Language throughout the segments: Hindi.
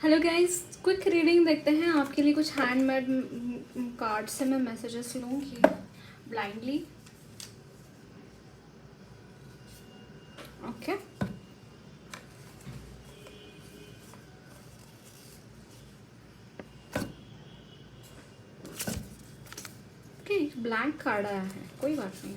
हेलो गाइस, क्विक रीडिंग देखते हैं। आपके लिए कुछ हैंडमेड कार्ड से मैं मैसेजेस लूँगी blindly. Okay, okay, blank card आया है, कोई बात नहीं।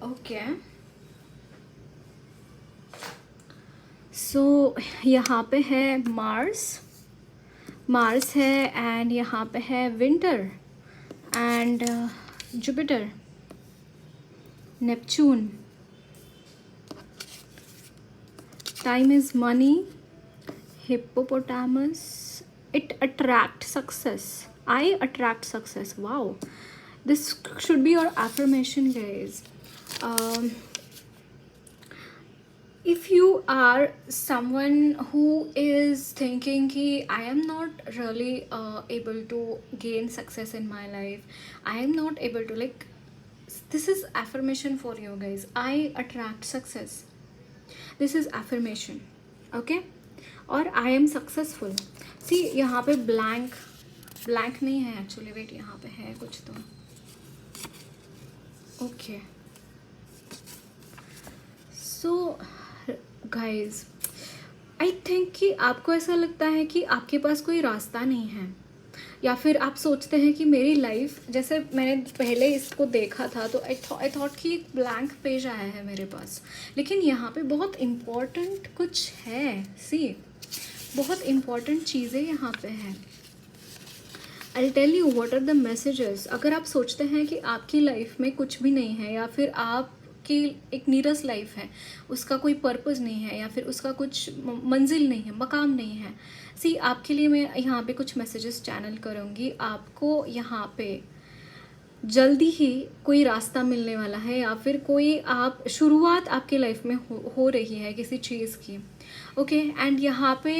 ओके, सो यहाँ पे है मार्स है, एंड यहाँ पे है winter and Jupiter, Neptune. Time is money, hippopotamus. It attract success. I attract success. Wow, this should be your affirmation, guys. um, if you are someone who is thinking ki I am not really able to gain success in my life, I am not able to, like, this is affirmation for you guys. I attract success. This is affirmation. Okay, और आई एम सक्सेसफुल। सी यहाँ पे ब्लैंक नहीं है एक्चुअली, वेट, यहाँ पे है कुछ तो। Okay, so guys, I think कि आपको ऐसा लगता है कि आपके पास कोई रास्ता नहीं है, या फिर आप सोचते हैं कि मेरी लाइफ, जैसे मैंने पहले इसको देखा था तो आई थॉट कि एक ब्लैंक पेज आया है मेरे पास, लेकिन यहाँ पे बहुत इम्पॉर्टेंट कुछ है। सी, बहुत इम्पॉर्टेंट चीज़ें यहाँ पे हैं। I tell you what are the messages. अगर आप सोचते हैं कि आपकी लाइफ में कुछ भी नहीं है, या फिर आपकी एक नीरस लाइफ है, उसका कोई पर्पस नहीं है, या फिर उसका कुछ मंजिल नहीं है, मकाम नहीं है, सी, आपके लिए मैं यहाँ पे कुछ मैसेजेस चैनल करूँगी। आपको यहाँ पे जल्दी ही कोई रास्ता मिलने वाला है, या फिर कोई आप शुरुआत आपके लाइफ में हो रही है किसी चीज़ की। ओके, एंड यहाँ पे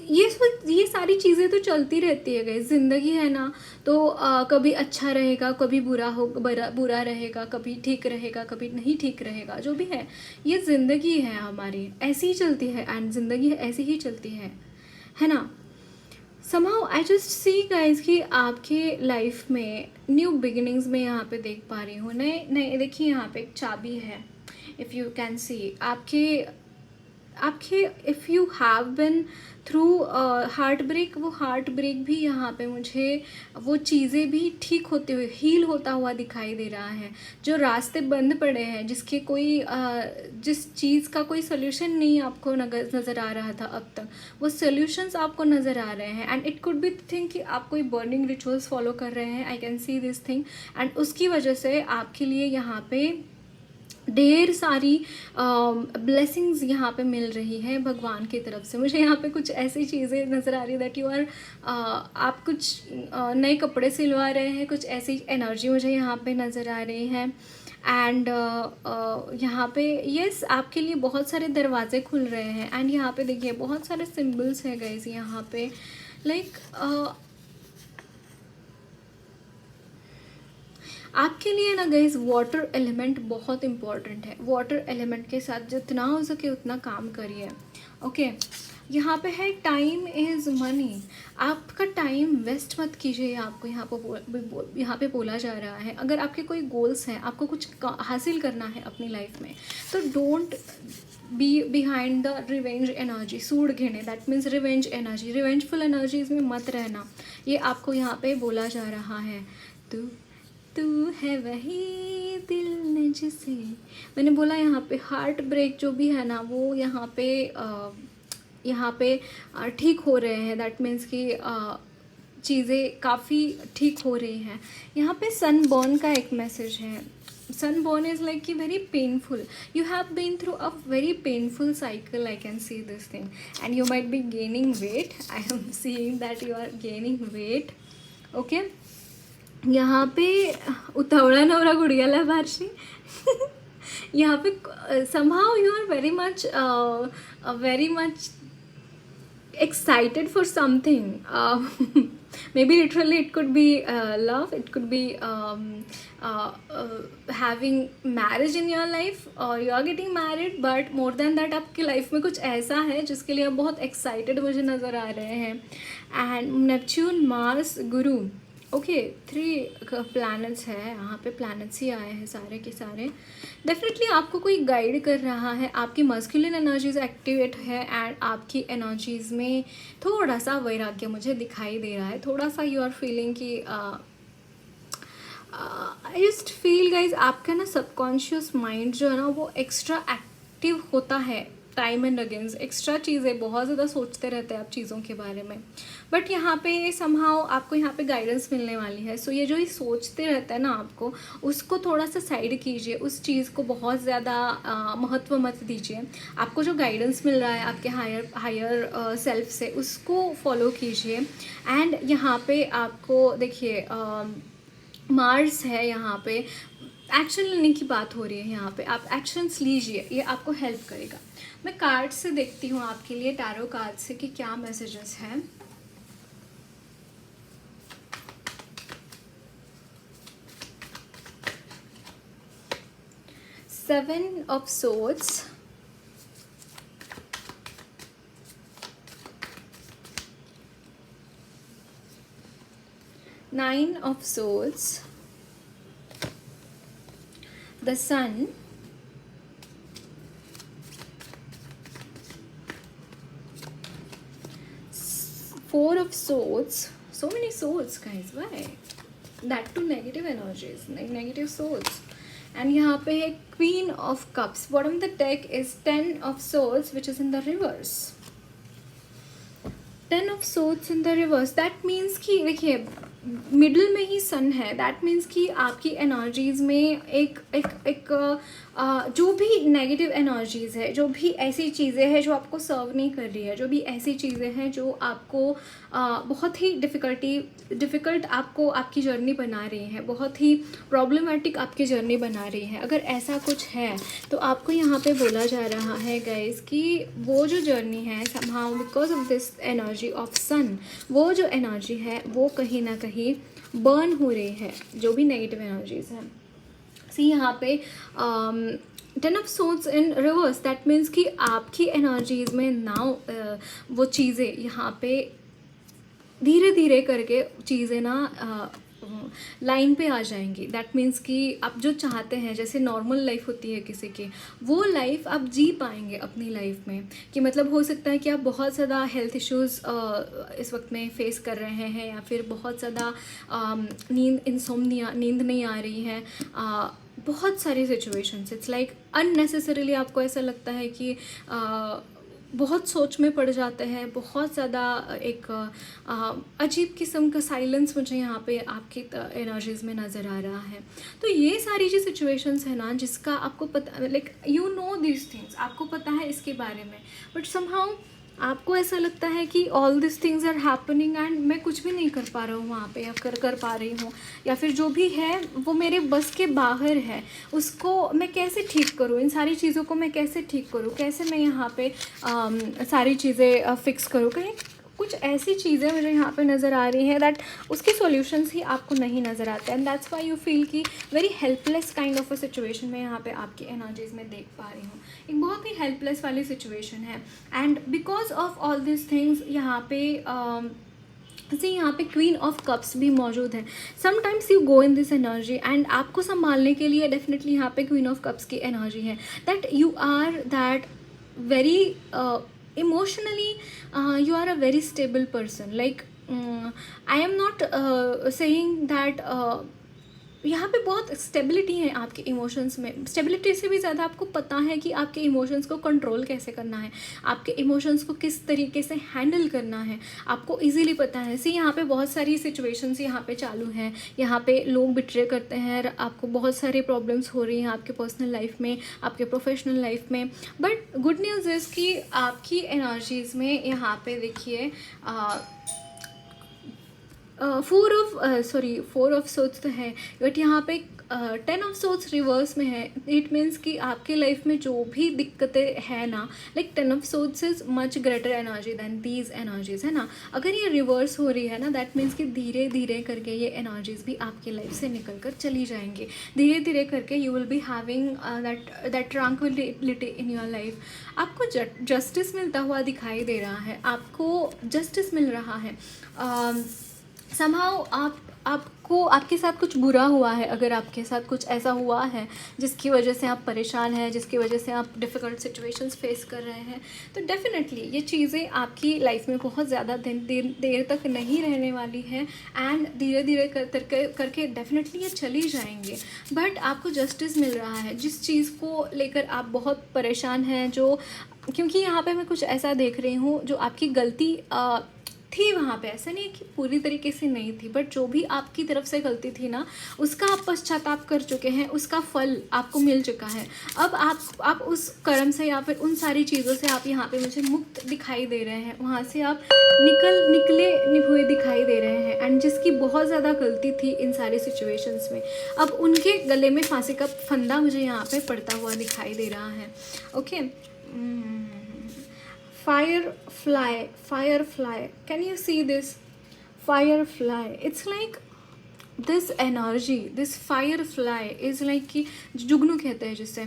ये सारी चीज़ें तो चलती रहती है गाइस, ज़िंदगी है ना, तो कभी अच्छा रहेगा, कभी बुरा रहेगा, कभी ठीक रहेगा, कभी नहीं ठीक रहेगा, जो भी है ये ज़िंदगी है हमारी, ऐसी ही चलती है, एंड ज़िंदगी ऐसी ही चलती है ना। Somehow I just see guys कि आपके लाइफ में न्यू बिगिनिंग्स में यहाँ पे देख पा रही हूँ। नए नए, देखिए यहाँ पे एक चाबी है, इफ़ यू कैन सी, आपके if you have been through heart break, वो हार्ट ब्रेक भी यहाँ पे मुझे वो चीज़ें भी ठीक होते हुए, हील होता हुआ दिखाई दे रहा है। जो रास्ते बंद पड़े हैं, जिसके कोई जिस चीज़ का कोई सोल्यूशन नहीं आपको नज़र आ रहा था अब तक, वो सोल्यूशंस आपको नज़र आ रहे हैं। And it could be thing कि आप कोई बर्निंग रिचुअल्स फॉलो कर रहे हैं, आई can see this thing, and उसकी वजह से आपके लिए यहाँ पे ढेर सारी ब्लेसिंग्स यहाँ पे मिल रही है भगवान की तरफ से। मुझे यहाँ पे कुछ ऐसी चीज़ें नज़र आ रही है दैट यू आर, आप कुछ नए कपड़े सिलवा रहे हैं, कुछ ऐसी एनर्जी मुझे यहाँ पे नज़र आ रही है। एंड यहाँ पे यस, आपके लिए बहुत सारे दरवाजे खुल रहे हैं। एंड यहाँ पे देखिए बहुत सारे सिम्बल्स हैं गाइस यहाँ पे, लाइक आपके लिए ना गाइज वाटर एलिमेंट बहुत इम्पॉर्टेंट है। वाटर एलिमेंट के साथ जितना हो सके उतना काम करिए। ओके, यहाँ पे है टाइम इज़ मनी। आपका टाइम वेस्ट मत कीजिए, आपको यहाँ पे बोला जा रहा है। अगर आपके कोई गोल्स हैं, आपको कुछ हासिल करना है अपनी लाइफ में, तो don't be behind the revenge energy. सूड घेने, that means revenge energy, revengeful energies में मत रहना, ये आपको यहाँ पे बोला जा रहा है। तू है वही दिल ने जिसे, मैंने बोला यहाँ पे हार्ट ब्रेक जो भी है ना, वो यहाँ पे यहाँ पे ठीक हो रहे हैं, दैट मीन्स कि चीज़ें काफ़ी ठीक हो रही हैं। यहाँ पे सनबर्न का एक मैसेज है। sunburn is like very painful. You have been through a very painful cycle, I can see this thing, and you might be gaining weight. I am seeing that you are gaining weight. Okay, यहाँ पे उतावड़ा नवरा गुड़ियाला बारशी यहाँ पे somehow you are very much excited for something. Maybe literally it could be love, it could be having marriage in your life, or you are getting married, but more than that आपकी लाइफ में कुछ ऐसा है जिसके लिए आप बहुत एक्साइटेड मुझे नज़र आ रहे हैं. And Neptune, Mars, Guru, okay 3 planets है यहाँ पे. प्लैनेट्स ही आए हैं सारे के सारे. डेफिनेटली आपको कोई गाइड कर रहा है. आपकी मस्कुलिन एनर्जीज एक्टिवेट है एंड आपकी एनर्जीज में थोड़ा सा वैराग्य मुझे दिखाई दे रहा है. थोड़ा सा यू आर फीलिंग कि आई जस्ट फील गाइज आपका ना सबकॉन्शियस माइंड जो है ना वो एक्स्ट्रा एक्टिव होता है टाइम एंड अगेंस्ट. एक्स्ट्रा चीज़ें बहुत ज़्यादा सोचते रहते हैं आप चीज़ों के बारे में. बट यहाँ पे समहाउ आपको यहाँ पे गाइडेंस मिलने वाली है. सो ये जो ये सोचते रहता है ना आपको, उसको थोड़ा सा साइड कीजिए. उस चीज़ को बहुत ज़्यादा महत्व मत दीजिए. आपको जो गाइडेंस मिल रहा है आपके हायर सेल्फ से, उसको फॉलो कीजिए. एंड यहाँ पे आपको देखिए मार्स है यहाँ पे. एक्शन लेने की बात हो रही है यहाँ पे. आप एक्शंस लीजिए, ये आपको हेल्प करेगा. मैं कार्ड से देखती हूँ आपके लिए, टैरो कार्ड से, कि क्या मैसेजेस हैं. Seven of swords, nine of swords, the sun, 4 of swords. So many swords guys, why? That too negative energies, negative swords. And यहाँ पे है queen of cups. Bottom of the deck is 10 of swords, which is in the reverse. 10 of swords in the reverse. That means कि देखिए मिडल में ही सन है. दैट मीन्स कि आपकी एनर्जीज़ में एक जो भी नेगेटिव एनर्जीज़ है, जो भी ऐसी चीज़ें हैं जो आपको सर्व नहीं कर रही है, जो भी ऐसी चीज़ें हैं जो आपको बहुत ही डिफ़िकल्ट आपको आपकी जर्नी बना रही हैं, बहुत ही प्रॉब्लमेटिक आपकी जर्नी बना रही है. अगर ऐसा कुछ है तो आपको यहाँ पे बोला जा रहा है गाइस कि वो जो जर्नी है somehow because of this energy of sun, वो जो एनर्जी है वो कहीं ना कहीं बर्न हो रही है, जो भी नेगेटिव एनर्जीज हैं. सी यहाँ पे 10 of swords in reverse. That means कि आपकी एनर्जीज में नाउ वो चीज़ें यहाँ पे धीरे धीरे करके चीज़ें ना लाइन पे आ जाएंगी. दैट मीन्स कि आप जो चाहते हैं, जैसे नॉर्मल लाइफ होती है किसी की, वो लाइफ आप जी पाएंगे अपनी लाइफ में. कि मतलब हो सकता है कि आप बहुत ज़्यादा हेल्थ इश्यूज़ इस वक्त में फेस कर रहे हैं, या फिर बहुत ज़्यादा इंसोम्निया, नींद नहीं आ रही है. बहुत सारी सिचुएशंस, इट्स लाइक अननेसेसरीली आपको ऐसा लगता है कि बहुत सोच में पड़ जाते हैं. बहुत ज़्यादा एक अजीब किस्म का साइलेंस मुझे यहाँ पे आपकी एनर्जीज़ में नज़र आ रहा है. तो ये सारी जो सिचुएशंस है ना, जिसका आपको पता, like you know this things, आपको पता है इसके बारे में, बट समहाउ आपको ऐसा लगता है कि all this things are happening and मैं कुछ भी नहीं कर पा रहा हूँ वहाँ पे, या कर पा रही हूँ, या फिर जो भी है वो मेरे बस के बाहर है. उसको मैं कैसे ठीक करूँ, इन सारी चीज़ों को मैं कैसे ठीक करूँ, कैसे मैं यहाँ पे सारी चीज़ें फिक्स करूँ. कहीं कुछ ऐसी चीज़ें मुझे यहाँ पे नज़र आ रही हैं दैट उसके सॉल्यूशंस ही आपको नहीं नज़र आते. And that's why you feel कि very helpless kind of a situation में यहाँ पे आपकी एनर्जीज में देख पा रही हूँ. एक बहुत ही हेल्पलेस वाली सिचुएशन है. And because of all this things यहाँ पे यहाँ पे क्वीन ऑफ कप्स भी मौजूद है. Sometimes you go in this energy and आपको संभालने के लिए डेफिनेटली यहाँ पे क्वीन ऑफ कप्स की एनर्जी है. That you are that very emotionally you are a very stable person. Like I am not saying that यहाँ पे बहुत स्टेबिलिटी है आपके इमोशंस में। स्टेबिलिटी से भी ज़्यादा आपको पता है कि आपके इमोशंस को कंट्रोल कैसे करना है, आपके इमोशंस को किस तरीके से हैंडल करना है, आपको इजीली पता है। सी यहाँ पे बहुत सारी सिचुएशंस यहाँ पे चालू हैं, यहाँ पे लोग बिट्रे करते हैं, आपको बहुत सारी प्रॉब्लम्स हो रही हैं आपके पर्सनल लाइफ में, आपके प्रोफेशनल लाइफ में। बट गुड न्यूज़ इज़ कि आपकी एनर्जीज़ में यहाँ पे देखिए फोर ऑफ सोट्स तो है, बट यहाँ पे 10 ऑफ सोट्स रिवर्स में है। इट मीन्स कि आपके लाइफ में जो भी दिक्कतें हैं ना, like 10 of swords is much greater energy than these energies, है ना। अगर ये रिवर्स हो रही है ना, दैट मीन्स कि धीरे धीरे करके ये एनर्जीज भी आपकी लाइफ से निकल कर चली जाएंगी। धीरे धीरे करके you will be having that tranquillity in your life. आपको जस्टिस मिलता हुआ दिखाई दे रहा है, आपको जस्टिस मिल रहा है। समहाउ आपको आपके साथ कुछ बुरा हुआ है, अगर आपके साथ कुछ ऐसा हुआ है जिसकी वजह से आप परेशान हैं, जिसकी वजह से आप डिफ़िकल्ट सिचुएशंस फेस कर रहे हैं, तो डेफिनेटली ये चीज़ें आपकी लाइफ में बहुत ज़्यादा देर तक नहीं रहने वाली है, एंड धीरे धीरे करके डेफिनेटली ये चली जाएंगे। बट आपको जस्टिस मिल रहा है जिस चीज़ को लेकर आप बहुत परेशान हैं, जो क्योंकि यहाँ पे मैं कुछ ऐसा देख रही हूँ जो आपकी गलती थी वहाँ पे, ऐसा नहीं है कि पूरी तरीके से नहीं थी, बट जो भी आपकी तरफ से गलती थी ना, उसका आप पश्चाताप कर चुके हैं, उसका फल आपको मिल चुका है। अब आप उस कर्म से या फिर उन सारी चीज़ों से आप यहाँ पे मुझे मुक्त दिखाई दे रहे हैं, वहाँ से आप निकले हुए दिखाई दे रहे हैं। एंड जिसकी बहुत ज़्यादा गलती थी इन सारी सिचुएशंस में, अब उनके गले में फांसी का फंदा मुझे यहाँ पे पड़ता हुआ दिखाई दे रहा है। Okay, firefly, can you see this firefly? It's like this energy, this firefly is like कि जुगनू कहते हैं जिसे,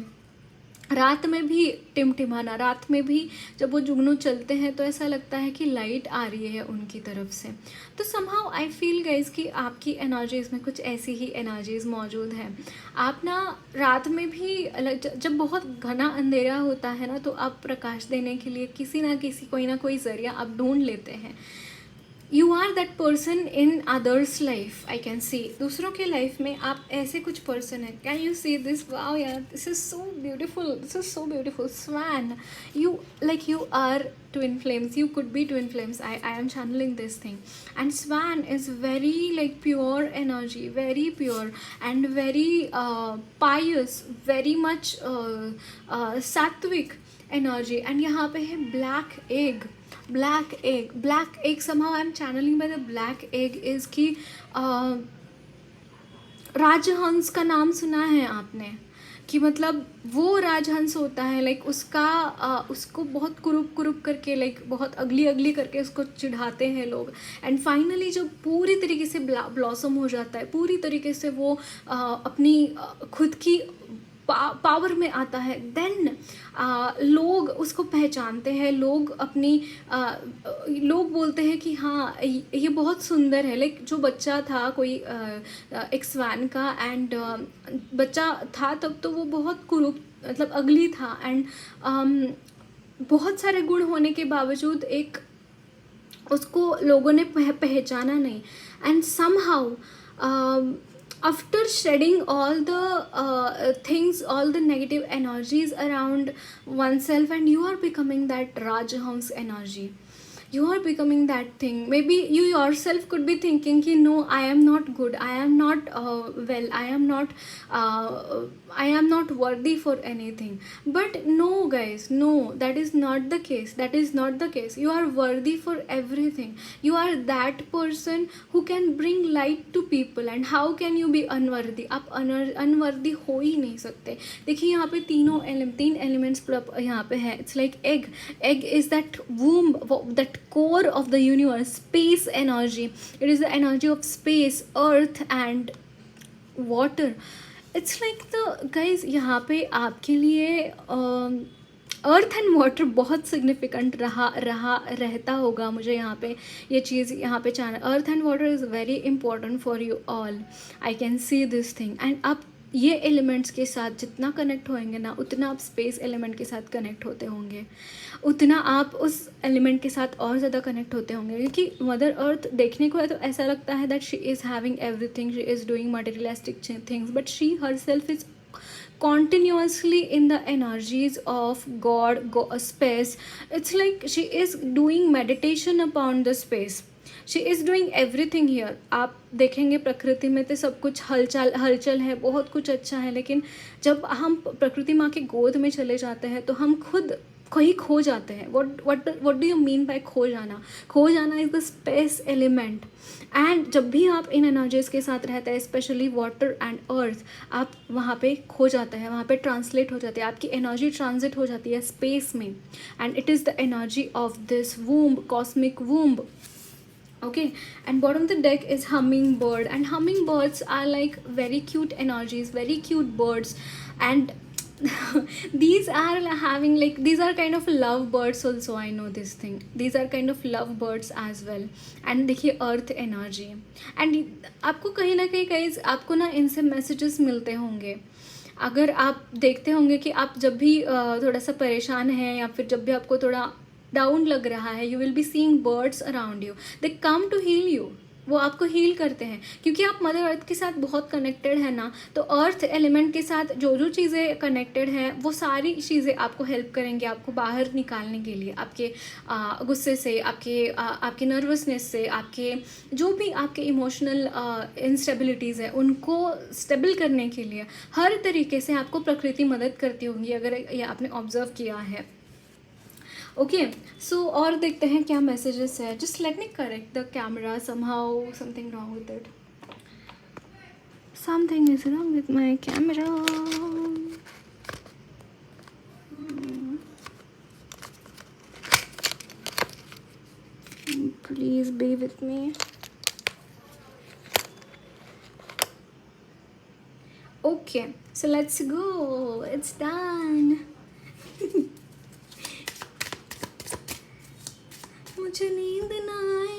रात में भी टिमटिमाना, रात में भी जब वो जुगनू चलते हैं तो ऐसा लगता है कि लाइट आ रही है उनकी तरफ से। तो समहाउ आई फील गाइज कि आपकी एनर्जीज़ में कुछ ऐसी ही एनर्जीज़ मौजूद हैं। आप ना रात में भी जब बहुत घना अंधेरा होता है ना, तो आप प्रकाश देने के लिए किसी ना किसी कोई ना कोई ज़रिया आप ढूंढ लेते हैं। You are that person in others life, I can see, दूसरों के लाइफ में आप ऐसे कुछ पर्सन हैं। Can you see this? Wow यार, this is so beautiful, this is so beautiful. Swan, you like you are twin flames, you could be twin flames. I am channeling this thing, and swan is very like pure energy, very pure and very pious, very much sattvic energy. And यहाँ पे है black egg, black egg somehow I am channeling by the black egg is कि राजहंस का नाम सुना है आपने, कि मतलब वो राजहंस होता है, लाइक उसको बहुत कुरूप करके, लाइक बहुत अगली करके उसको चिढ़ाते हैं लोग, एंड फाइनली जब पूरी तरीके से ब्लॉसम हो जाता है, पूरी तरीके से वो अपनी खुद की पावर में आता है, देन लोग उसको पहचानते हैं, लोग बोलते हैं कि हाँ ये बहुत सुंदर है। लाइक जो बच्चा था कोई एक स्वैन का, एंड बच्चा था तब तो वो बहुत कुरूप मतलब अगली था, एंड बहुत सारे गुण होने के बावजूद एक उसको लोगों ने पहचाना नहीं। And somehow after shedding all the things, all the negative energies around oneself, and you are becoming that Rajahams energy, you are becoming that thing. Maybe you yourself could be thinking ki no, I am not good, I am not well, I am not worthy for anything. But no guys, no, that is not the case, that is not the case. You are worthy for everything. You are that person who can bring light to people, and how can you be unworthy? आप अनवर्दी हो ही नहीं सकते। देखिए यहाँ पे तीन एलिमेंट्स यहाँ पे है। It's like egg is that womb, that core of the universe, space energy. It is the energy of space, earth and water. It's like the guys, यहाँ पे आपके लिए अर्थ एंड वाटर बहुत सिग्निफिकेंट रहता होगा। मुझे यहाँ पे ये चीज़ यहाँ पे चाहना, earth and water is very important for you all, I can see this thing. And आप ये एलिमेंट्स के साथ जितना कनेक्ट होएंगे ना, उतना आप स्पेस एलिमेंट के साथ कनेक्ट होते होंगे, उतना आप उस एलिमेंट के साथ और ज़्यादा कनेक्ट होते होंगे। क्योंकि मदर अर्थ देखने को है तो ऐसा लगता है that she is having everything, she is doing materialistic things, but she her self is continuously in the energies of god, space. It's like she is doing meditation upon the space, she is doing everything here. आप देखेंगे प्रकृति में तो सब कुछ हलचल है, बहुत कुछ अच्छा है, लेकिन जब हम प्रकृति माँ के गोद में चले जाते हैं तो हम खुद कहीं खो जाते हैं। What do you mean by खो जाना? खो जाना is the space element. And जब भी आप इन एनर्जीज के साथ रहते हैं, स्पेशली वाटर एंड अर्थ, आप वहाँ पे खो जाते हैं, वहाँ पे ट्रांसलेट हो जाते हैं, आपकी एनर्जी ट्रांजिट हो जाती है स्पेस में, and it is the energy of this womb, cosmic womb. Okay, and bottom of the deck is hummingbird, and hummingbirds are like very cute energies, very cute birds, and these are having like, these are kind of love birds also. I know this thing, these are kind of love birds as well। and देखिए अर्थ एनर्जी, एंड आपको कहीं ना कहीं आपको ना इनसे मैसेजेस मिलते होंगे। अगर आप देखते होंगे कि आप जब भी थोड़ा सा परेशान हैं, या फिर जब भी आपको थोड़ा डाउन लग रहा है, you will be seeing birds around you, they come to heal you. वो आपको हील करते हैं क्योंकि आप मदर अर्थ के साथ बहुत कनेक्टेड है ना। तो अर्थ एलिमेंट के साथ जो जो चीज़ें कनेक्टेड हैं, वो सारी चीज़ें आपको हेल्प करेंगे, आपको बाहर निकालने के लिए, आपके गुस्से से, आपके नर्वसनेस से, आपके जो भी आपके इमोशनल इंस्टेबिलिटीज़ है, उनको स्टेबल करने के लिए हर तरीके से आपको प्रकृति मदद करती होंगी, अगर ये आपने ऑब्जर्व किया है। ओके, सो और देखते हैं क्या मैसेजेस है। Just let me correct the camera, somehow something wrong with it, something is wrong with my camera. Please be with me. Okay, so let's go, it's done. मुझे नींद न आए,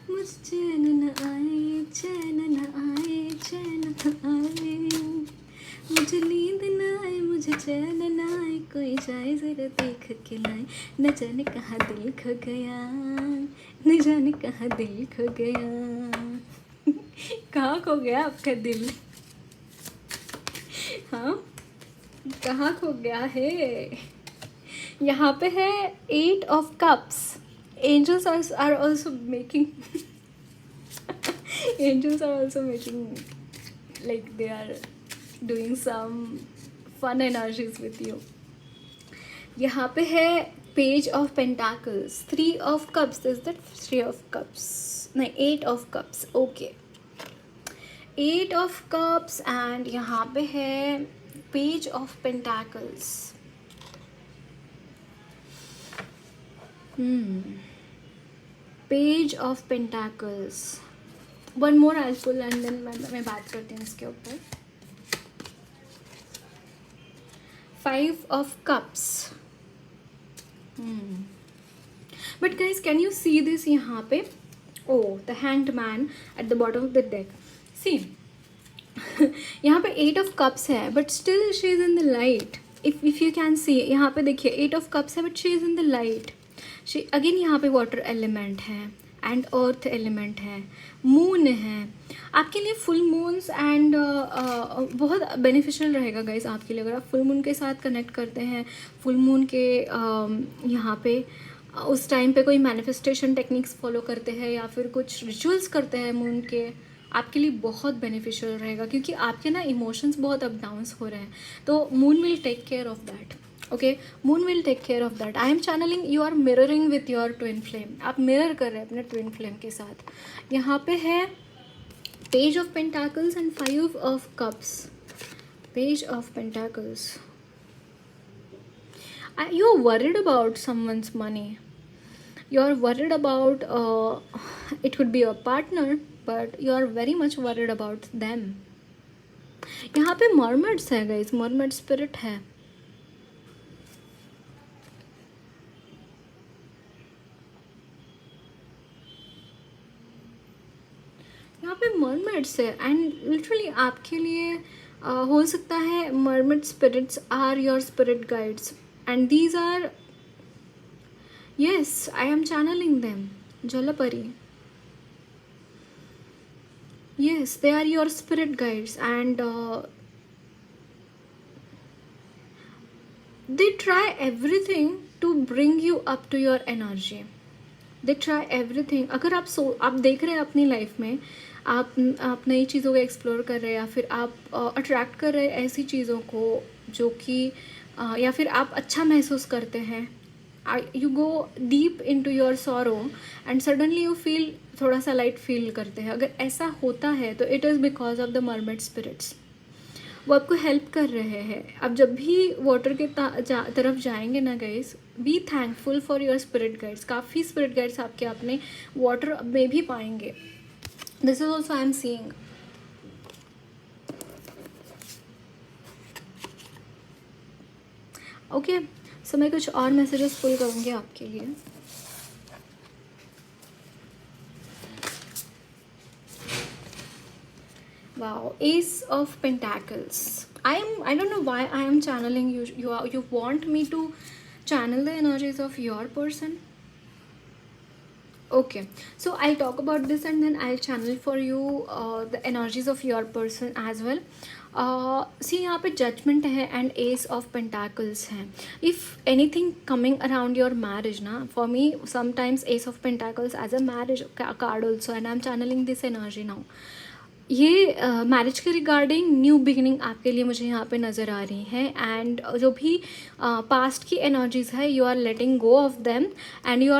मुझे चैन न आए, चैन न आए, चैन न आए, मुझे नींद न आए, मुझे चैन न आए, कोई जाए ज़रा देख के लाए, न जाने कहाँ दिल खो गया, न जाने कहाँ दिल खो गया। कहाँ खो गया आपका दिल? हाँ, कहाँ खो गया है? यहाँ पे है 8 of cups। angels are also making angels are also making like they are doing some fun energies with you। यहाँ पे है page of pentacles, 3 of cups, is that 3 of cups? नहीं, 8 of cups। okay, 8 of cups, and यहाँ पे है page of pentacles। Page of pentacles. One more I pull and then मैं बात करती हूँ इसके ऊपर। 5 of cups. But guys can you see this यहाँ पे? Oh, the hanged man at the bottom of the deck. See यहाँ पे 8 ऑफ कप्स है, but still she is in the light. If you can see, यहाँ पे देखिए 8 ऑफ कप्स है, but she is in the light. She again यहाँ पे वाटर एलिमेंट है एंड अर्थ एलिमेंट है, मून है। आपके लिए फुल मून्स एंड बहुत बेनिफिशियल रहेगा गाइस आपके लिए, अगर आप फुल मून के साथ कनेक्ट करते हैं। फुल मून के यहाँ पे उस टाइम पे कोई मैनिफेस्टेशन टेक्निक्स फॉलो करते हैं या फिर कुछ रिचुअल्स करते हैं मून के, आपके लिए बहुत बेनिफिशियल रहेगा, क्योंकि आपके ना इमोशंस बहुत अप डाउन्स हो रहे हैं। तो moon will take care of that. Okay, moon will take care of that. I am channeling, you are mirroring with your twin flame. आप मिरर कर रहे हैं अपने ट्विन फ्लेम के साथ। यहाँ पे है page of pentacles and 5 of cups. Page of pentacles. You are worried about someone's money, you are worried about it could be your partner, but you are very much worried about them। यहाँ पे मर्मेड्स है गाइज, मर्मेड स्पिरिट है। यहाँ पे मरमेड्स है एंड लिटरली आपके लिए हो सकता है mermaid spirits are your spirit guides and these are, yes I am channeling them, जलपरी, yes they are your spirit guides and they try everything to bring you up to your energy, they try everything। अगर आप देख रहे हैं अपनी लाइफ में आप नई चीज़ों को एक्सप्लोर कर रहे हैं या फिर आप अट्रैक्ट कर रहे हैं ऐसी चीज़ों को जो कि या फिर आप अच्छा महसूस करते हैं, you go deep into your sorrow and suddenly you feel थोड़ा सा लाइट फील करते हैं, अगर ऐसा होता है तो it is because of the mermaid spirits. वो आपको हेल्प कर रहे हैं। आप जब भी वाटर के तरफ जाएंगे ना guys, be thankful for your spirit guides. काफ़ी स्पिरिट गाइड्स आपके अपने वाटर में भी पाएंगे। This is also I am seeing. Okay, so मैं कुछ और मैसेजेस पुल करूँगी आपके लिए। Wow, Ace of Pentacles. I don't know why I am channeling you. You want me to channel the energies of your person? Okay, so I'll talk about this and then I'll channel for you the energies of your person as well. See, यहाँ पे judgment है and Ace of Pentacles है। If anything coming around your marriage ना, for me sometimes Ace of Pentacles as a marriage card also and I'm channeling this energy now। ये मैरिज के रिगार्डिंग न्यू बिगिनिंग आपके लिए मुझे यहाँ पे नज़र आ रही है एंड जो भी पास्ट की एनर्जीज है you are letting go of them and you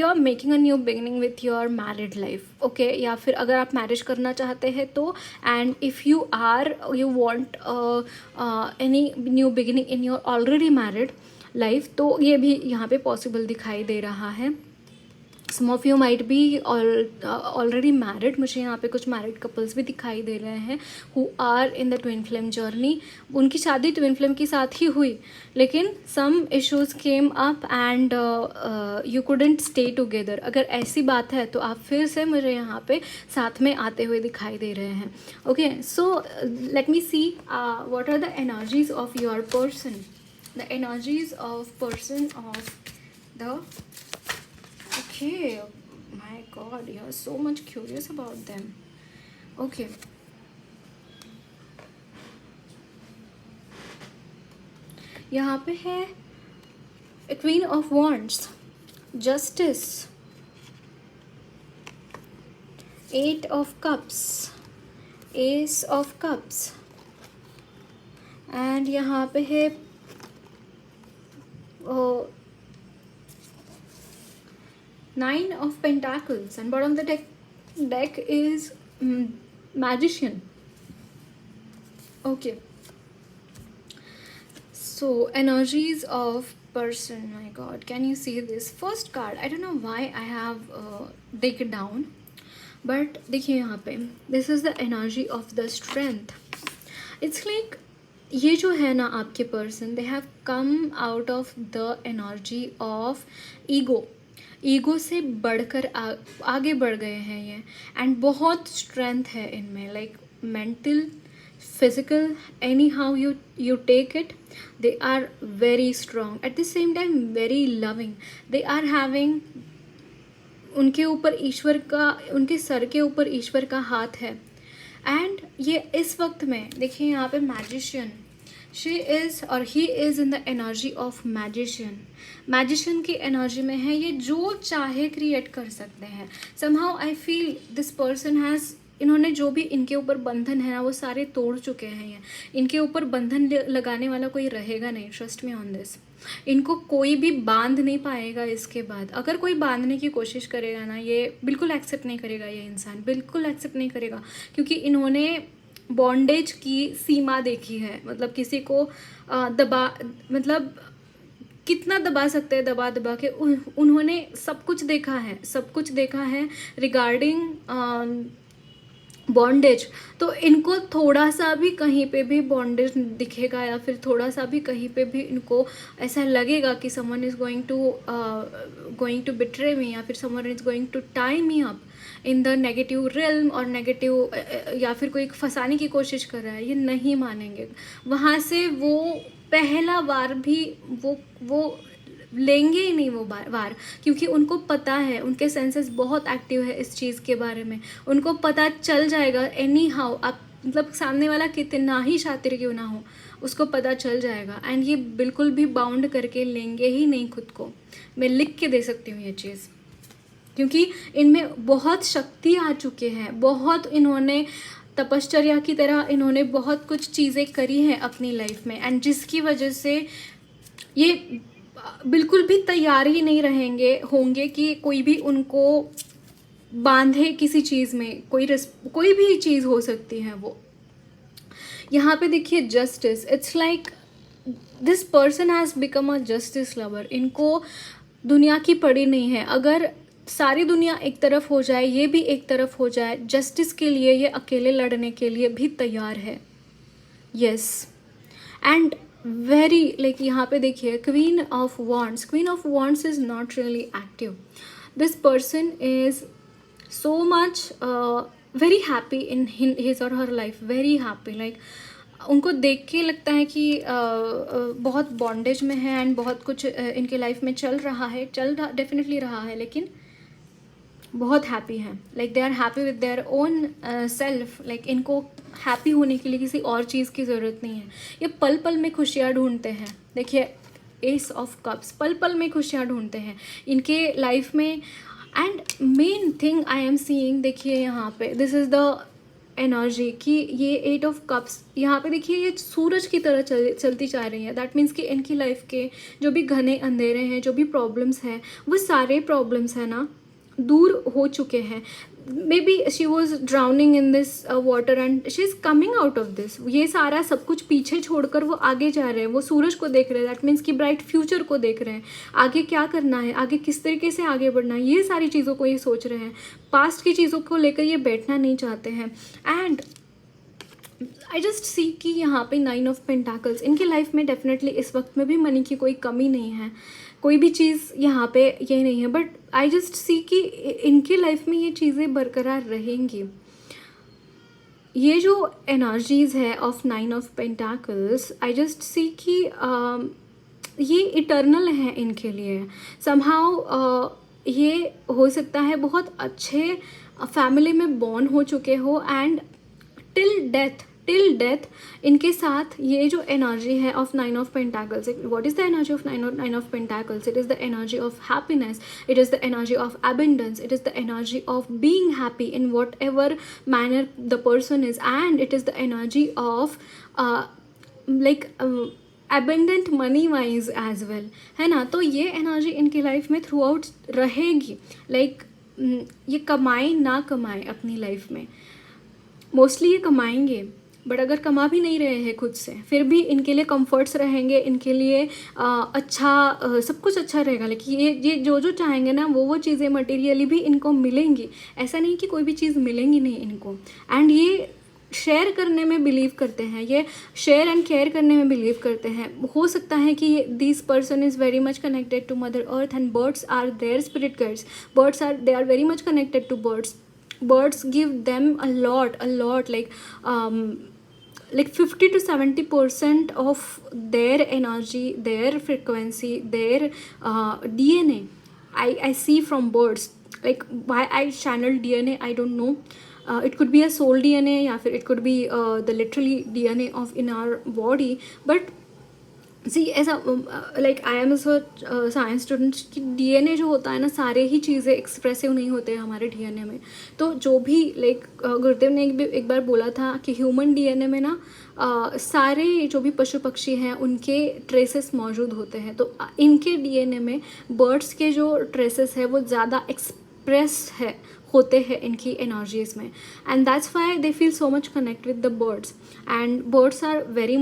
are making a new beginning with your married life. Okay, या फिर अगर आप मैरिज करना चाहते हैं तो and if you want any new beginning in your already married life तो ये भी यहाँ पे पॉसिबल दिखाई दे रहा है। Some of you might be already married. मुझे यहाँ पे कुछ मैरिड कपल्स भी दिखाई दे रहे हैं who are in the twin flame journey. उनकी शादी ट्विन फ्लेम के साथ ही हुई लेकिन some issues came up and you couldn't stay together. अगर ऐसी बात है तो आप फिर से मुझे यहाँ पे साथ में आते हुए दिखाई दे रहे हैं। Okay, so let me see what are the energies of your person, the energies of person of the Okay, my God, you're so much curious about them. Okay. यहाँ पे है Queen of Wands, Justice, Eight of Cups, Ace of Cups, and यहाँ पे है Nine of Pentacles and bottom of the deck is Magician. Okay, so energies of person, my God, can you see this first card? I don't know why I have take it down, but देखिए यहाँ पे this is the energy of the strength. It's like ये जो है ना आपके person, they have come out of the energy of ego से बढ़कर आगे बढ़ गए हैं ये एंड बहुत स्ट्रेंथ है इनमें, like mental, physical, anyhow you take it, they are very strong at the same time very loving. They are having, उनके ऊपर ईश्वर का, उनके सर के ऊपर ईश्वर का हाथ है एंड ये इस वक्त में देखिए यहाँ पे मैजिशियन, शी इज़ और he is in the energy of magician. Magician की एनर्जी में है, ये जो चाहे क्रिएट कर सकते हैं। Somehow I feel this person has, इन्होंने जो भी इनके ऊपर बंधन है ना वो सारे तोड़ चुके हैं। ये इनके ऊपर बंधन लगाने वाला कोई रहेगा नहीं, ट्रस्ट मी ऑन दिस। इनको कोई भी बांध नहीं पाएगा इसके बाद। अगर कोई बांधने की कोशिश करेगा ना, ये बिल्कुल एक्सेप्ट नहीं करेगा, ये इंसान बिल्कुल एक्सेप्ट नहीं करेगा, क्योंकि इन्होंने बॉन्डेज की सीमा देखी है। मतलब किसी को मतलब कितना दबा सकते हैं, दबा दबा के उन्होंने सब कुछ देखा है, सब कुछ देखा है रिगार्डिंग बॉन्डेज, तो इनको थोड़ा सा भी कहीं पे भी बॉन्डेज दिखेगा या फिर थोड़ा सा भी कहीं पे भी इनको ऐसा लगेगा कि someone is going to betray me, या फिर someone is going to tie me up in the negative realm, और नेगेटिव या फिर कोई फंसाने की कोशिश कर रहा है, ये नहीं मानेंगे। वहाँ से वो पहला बार भी वो लेंगे ही नहीं वो वार, क्योंकि उनको पता है, उनके सेंसेस बहुत एक्टिव है इस चीज़ के बारे में। उनको पता चल जाएगा एनी हाउ, आप मतलब सामने वाला कितना ही शातिर क्यों ना हो, उसको पता चल जाएगा। एंड ये बिल्कुल भी बाउंड करके लेंगे ही नहीं खुद को। मैं लिख के दे सकती हूँ ये चीज़, क्योंकि इनमें बहुत शक्ति आ चुके हैं, बहुत इन्होंने तपश्चर्या की तरह इन्होंने बहुत कुछ चीज़ें करी हैं अपनी लाइफ में, एंड जिसकी वजह से ये बिल्कुल भी तैयार ही नहीं होंगे कि कोई भी उनको बांधे किसी चीज़ में। कोई भी चीज़ हो सकती है वो। यहाँ पे देखिए justice, it's like this person has become a justice lover. इनको दुनिया की पड़ी नहीं है। अगर सारी दुनिया एक तरफ हो जाए, ये भी एक तरफ हो जाए, जस्टिस के लिए ये अकेले लड़ने के लिए भी तैयार है। यस, एंड वेरी लाइक यहाँ पे देखिए queen of wands is not really active. This person is so much very happy in his or her life, very happy. Like उनको देख के लगता है कि बहुत बॉन्डेज में है एंड बहुत कुछ इनके लाइफ में चल डेफिनेटली रहा है, लेकिन बहुत हैप्पी हैं। Like they are happy with their own self. Like इनको हैप्पी होने के लिए किसी और चीज़ की ज़रूरत नहीं है। ये पल पल में खुशियाँ ढूंढते हैं। देखिए एस ऑफ कप्स, पल पल में खुशियाँ ढूंढते हैं इनके लाइफ में। And main thing I am seeing, देखिए यहाँ पे दिस इज़ द एनर्जी कि ये 8 ऑफ कप्स यहाँ पे देखिए ये सूरज की तरह चलती जा रही है। दैट मीन्स कि इनकी लाइफ के जो भी घने अंधेरे हैं, जो भी प्रॉब्लम्स हैं, वो सारे प्रॉब्लम्स हैं ना दूर हो चुके हैं। May be she was drowning in this water and she is coming out of this. ये सारा सब कुछ पीछे छोड़कर वो आगे जा रहे हैं। वो सूरज को देख रहे हैं, दैट मीन्स कि ब्राइट फ्यूचर को देख रहे हैं। आगे क्या करना है, आगे किस तरीके से आगे बढ़ना है, ये सारी चीज़ों को ये सोच रहे हैं। पास्ट की चीज़ों को लेकर ये बैठना नहीं चाहते हैं। एंड आई जस्ट सी कि यहाँ पे 9 ऑफ पेंटाकल्स, इनकी लाइफ में डेफिनेटली इस वक्त में भी मनी की कोई कमी नहीं है, कोई भी चीज़ यहाँ पे ये नहीं है। बट आई जस्ट सी कि इनके लाइफ में ये चीज़ें बरकरार रहेंगी। ये जो एनर्जीज़ है of 9 of pentacles, I just see कि ये इटर्नल है इनके लिए। समहाउ ये हो सकता है बहुत अच्छे फैमिली में बॉर्न हो चुके हो एंड टिल डेथ इनके साथ ये जो एनर्जी है of 9 of pentacles, what is the energy of 9 of pentacles? It is the energy of happiness, it is the energy of abundance, it is the energy of being happy in whatever manner the person is, and it is the energy of abundant money wise as well, है ना। तो ये एनर्जी इनकी लाइफ में थ्रू आउट रहेगी। लाइक ये कमाए ना कमाए अपनी लाइफ में, मोस्टली ये कमाएंगे, बट अगर कमा भी नहीं रहे हैं खुद से, फिर भी इनके लिए कंफर्ट्स रहेंगे, इनके लिए सब कुछ अच्छा रहेगा। लेकिन ये जो चाहेंगे ना वो चीज़ें मटेरियली भी इनको मिलेंगी। ऐसा नहीं कि कोई भी चीज़ मिलेंगी नहीं इनको। एंड ये शेयर करने में बिलीव करते हैं, ये शेयर एंड केयर करने में बिलीव करते हैं। हो सकता है कि this person is very much connected to mother earth and birds are their spirit guides. They are very much connected to birds. Birds give them a lot, like 50 to 70% of their energy, their frequency, their DNA I see from birds. Like why I channel DNA, I don't know. It could be a soul DNA, या फिर it could be the literally DNA of in our body. But सी ऐसा like I am science student कि डीएनए जो होता है ना, सारे ही चीज़ें एक्सप्रेसिव नहीं होते हैं हमारे डीएनए में। तो जो भी लाइक गुरुदेव ने एक बार बोला था कि ह्यूमन डीएनए में ना सारे जो भी पशु पक्षी हैं उनके ट्रेसेस मौजूद होते हैं। तो इनके डीएनए में बर्ड्स के जो ट्रेसेस है वो ज़्यादा एक्सप्रेस होते हैं इनकी एनर्जीज में। And that's why they feel so much connect with the birds, and birds are very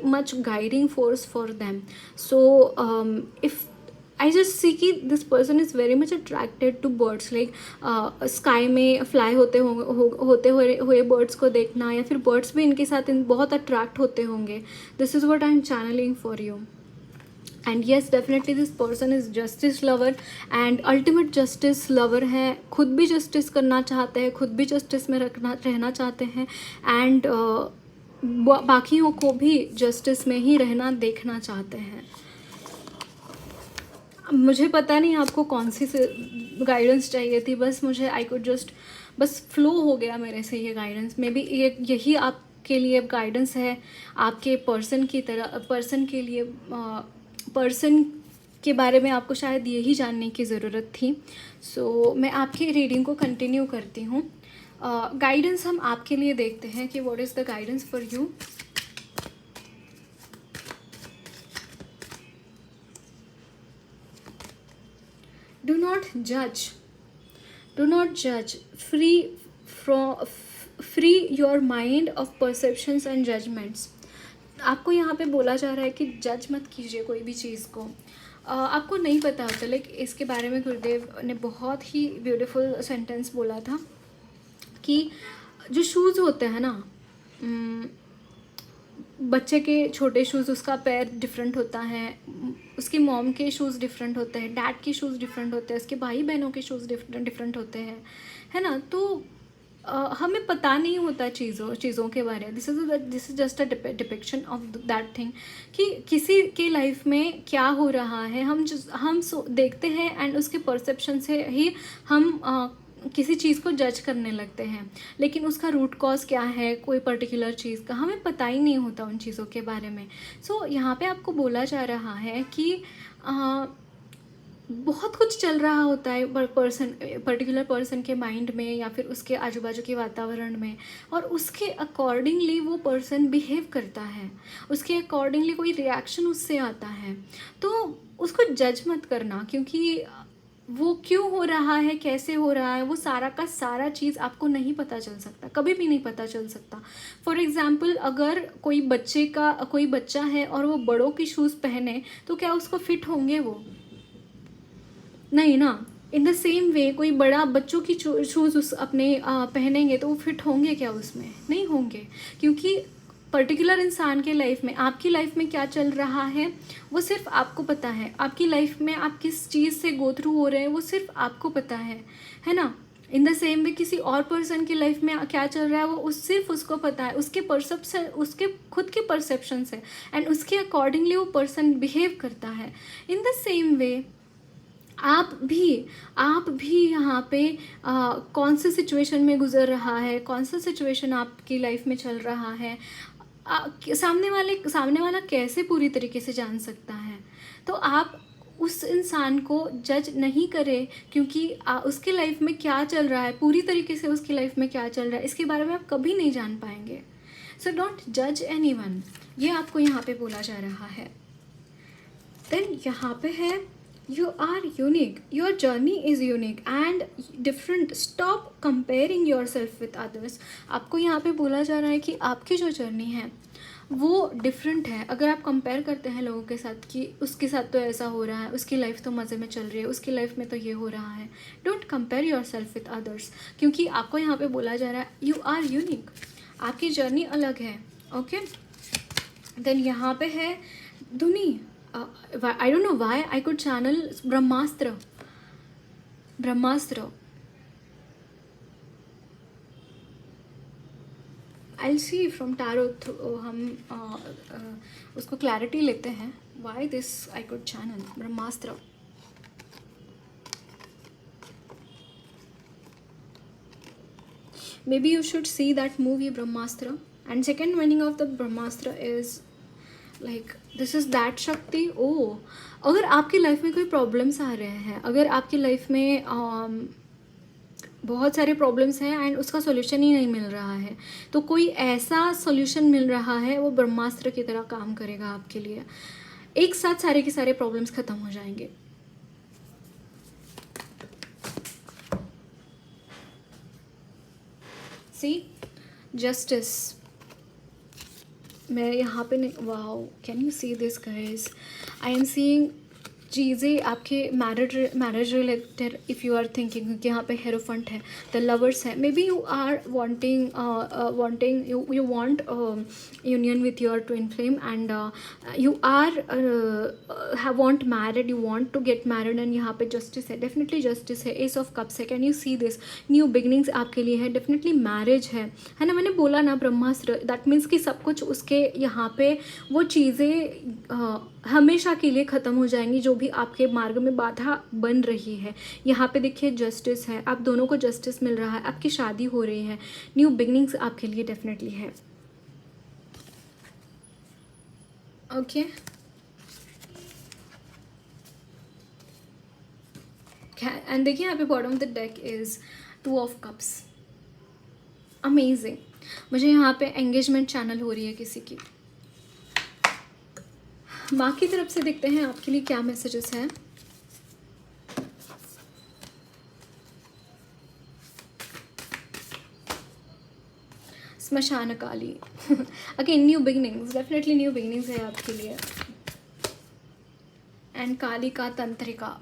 much guiding force for them. So if I just see कि this person is very much attracted to birds, like sky में फ्लाई होते हुए बर्ड्स को देखना, या फिर बर्ड्स भी इनके साथ बहुत अट्रैक्ट होते होंगे. This is what I am channeling for you. And yes, definitely this person is justice lover and ultimate justice lover है. खुद भी जस्टिस करना चाहते हैं, खुद भी जस्टिस में रहना चाहते हैं, एंड बाकियों को भी जस्टिस में ही रहना देखना चाहते हैं. मुझे पता नहीं आपको कौन सी गाइडेंस चाहिए थी, बस मुझे आई कुड जस्ट बस फ्लो हो गया मेरे से ये गाइडेंस. मे बी यही आपके लिए गाइडेंस है, आपके पर्सन की तरह, पर्सन के लिए, पर्सन के बारे में आपको शायद यही जानने की ज़रूरत थी. सो मैं आपकी रीडिंग को कंटिन्यू करती हूँ. गाइडेंस हम आपके लिए देखते हैं कि what is the guidance for you. Do not judge. Do not judge. Free your mind of perceptions and judgments. आपको यहाँ पे बोला जा रहा है कि जज मत कीजिए कोई भी चीज़ को. आपको नहीं पता होता, लाइक इसके बारे में गुरुदेव ने बहुत ही ब्यूटीफुल सेंटेंस बोला था कि जो शूज़ होते हैं ना, बच्चे के छोटे शूज़, उसका पैर डिफरेंट होता है, उसकी मॉम के शूज़ डिफरेंट होते हैं, डैड के शूज़ डिफरेंट होते हैं, उसके भाई बहनों के शूज़ डिफरेंट होते हैं, है ना. तो हमें पता नहीं होता चीज़ों के बारे में. This is just a depiction of that thing कि किसी के लाइफ में क्या हो रहा है, हम देखते हैं एंड उसके परसेप्शन से ही हम किसी चीज़ को जज करने लगते हैं, लेकिन उसका रूट कॉज क्या है, कोई पर्टिकुलर चीज़ का हमें पता ही नहीं होता उन चीज़ों के बारे में. सो यहाँ पे आपको बोला जा रहा है कि बहुत कुछ चल रहा होता है पर्टिकुलर पर्सन के माइंड में या फिर उसके आजू बाजू के वातावरण में, और उसके अकॉर्डिंगली वो पर्सन बिहेव करता है, उसके अकॉर्डिंगली कोई रिएक्शन उससे आता है. तो उसको जज मत करना, क्योंकि वो क्यों हो रहा है, कैसे हो रहा है, वो सारा का सारा चीज़ आपको नहीं पता चल सकता, कभी भी नहीं पता चल सकता. फॉर एग्ज़ाम्पल, अगर कोई बच्चा है और वो बड़ों की शूज़ पहने, तो क्या उसको फिट होंगे? वो नहीं ना. इन द सेम वे कोई बड़ा बच्चों की शूज़ अपने पहनेंगे तो वो फिट होंगे क्या? उसमें नहीं होंगे, क्योंकि पर्टिकुलर इंसान के लाइफ में, आपकी लाइफ में क्या चल रहा है वो सिर्फ आपको पता है. आपकी लाइफ में आप किस चीज़ से गो थ्रू हो रहे हैं वो सिर्फ आपको पता है ना. इन द सेम वे किसी और पर्सन की लाइफ में क्या चल रहा है वो सिर्फ उसको पता है, उसके परसेप्शन, उसके खुद के परसेप्शन से, एंड उसके अकॉर्डिंगली वो पर्सन बिहेव करता है. इन द सेम वे आप भी यहाँ पे कौन सी सिचुएशन में गुजर रहा है, कौन सा सिचुएशन आपकी लाइफ में चल रहा है, सामने वाला कैसे पूरी तरीके से जान सकता है. तो आप उस इंसान को जज नहीं करें, क्योंकि उसके लाइफ में क्या चल रहा है, पूरी तरीके से उसकी लाइफ में क्या चल रहा है, इसके बारे में आप कभी नहीं जान पाएंगे. सो डोंट जज एनीवन, ये आपको यहाँ पे बोला जा रहा है. देन यहाँ पे है You are unique. Your journey is unique and different. Stop comparing yourself with others. आपको यहाँ पे बोला जा रहा है कि आपकी जो जर्नी है वो डिफरेंट है. अगर आप कंपेयर करते हैं लोगों के साथ कि उसके साथ तो ऐसा हो रहा है, उसकी लाइफ तो मज़े में चल रही है, उसकी लाइफ में तो ये हो रहा है, don't compare your self with others, क्योंकि आपको यहाँ पे बोला जा रहा है यू आर यूनिक, आपकी जर्नी अलग है. ओके. देन यहाँ पे है धुनी. I don't know why I could channel Brahmastra. I'll see from tarot हम उसको clarity लेते हैं. Why this I could channel Brahmastra. Maybe you should see that movie Brahmastra. And second meaning of the Brahmastra is like this is that शक्ति. ओ, अगर आपकी लाइफ में कोई प्रॉब्लम्स आ रहे हैं, अगर आपकी लाइफ में बहुत सारे प्रॉब्लम्स हैं एंड उसका सोल्यूशन ही नहीं मिल रहा है, तो कोई ऐसा सोल्यूशन मिल रहा है वो ब्रह्मास्त्र की तरह काम करेगा आपके लिए. एक साथ सारे के सारे प्रॉब्लम्स ख़त्म हो जाएंगे. See justice. मैं यहाँ पे नहीं, wow, can you see this guys? I am seeing चीज़ें आपके marriage related if you are thinking, क्योंकि यहाँ पे हेरोफेंट है, द लवर्स है, maybe you are wanting you want union with your twin flame and you are want married, you want to get married and यहाँ पे जस्टिस है, डेफिनेटली जस्टिस है, एस ऑफ कप्स है, can you see this, new beginnings आपके लिए है, डेफिनेटली मैरिज है ना, मैंने बोला ना ब्रह्मास्त्र, दैट मीन्स कि सब कुछ उसके यहाँ पे वो चीज़ें हमेशा के लिए ख़त्म हो जाएंगी जो भी आपके मार्ग में बाधा बन रही है। यहाँ पे देखिए जस्टिस है, आप दोनों को जस्टिस मिल रहा है, आपकी शादी हो रही है, न्यू बिगनिंग्स आपके लिए डेफिनेटली है। ओके एंड देखिए यहाँ पे bottom of the deck is 2 of cups, amazing. मुझे यहाँ पे एंगेजमेंट चैनल हो रही है किसी की। माँ की तरफ से देखते हैं आपके लिए क्या मैसेजेस हैं। Smashan Kali again new beginnings, definitely new beginnings है आपके लिए। एंड काली का तंत्रिका,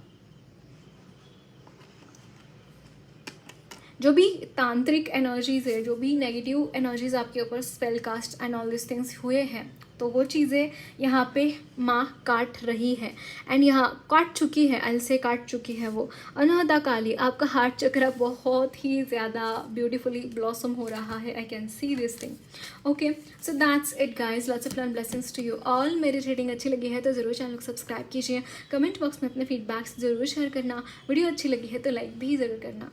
जो भी तांत्रिक एनर्जीज है, जो भी नेगेटिव एनर्जीज आपके ऊपर spell cast and all this things हुए हैं, तो वो चीज़ें यहाँ पे माँ काट रही है एंड यहाँ काट चुकी है, अल से काट चुकी है वो। अनहदा काली, आपका हार्ट चक्र बहुत ही ज़्यादा ब्यूटीफुली ब्लॉसम हो रहा है, I can see this thing. Okay so that's it guys, lots of love blessings to you all. मेरी रीडिंग अच्छी लगी है तो ज़रूर चैनल को सब्सक्राइब कीजिए, कमेंट बॉक्स में अपने फीडबैक्स ज़रूर शेयर करना, वीडियो अच्छी लगी है तो लाइक भी ज़रूर करना।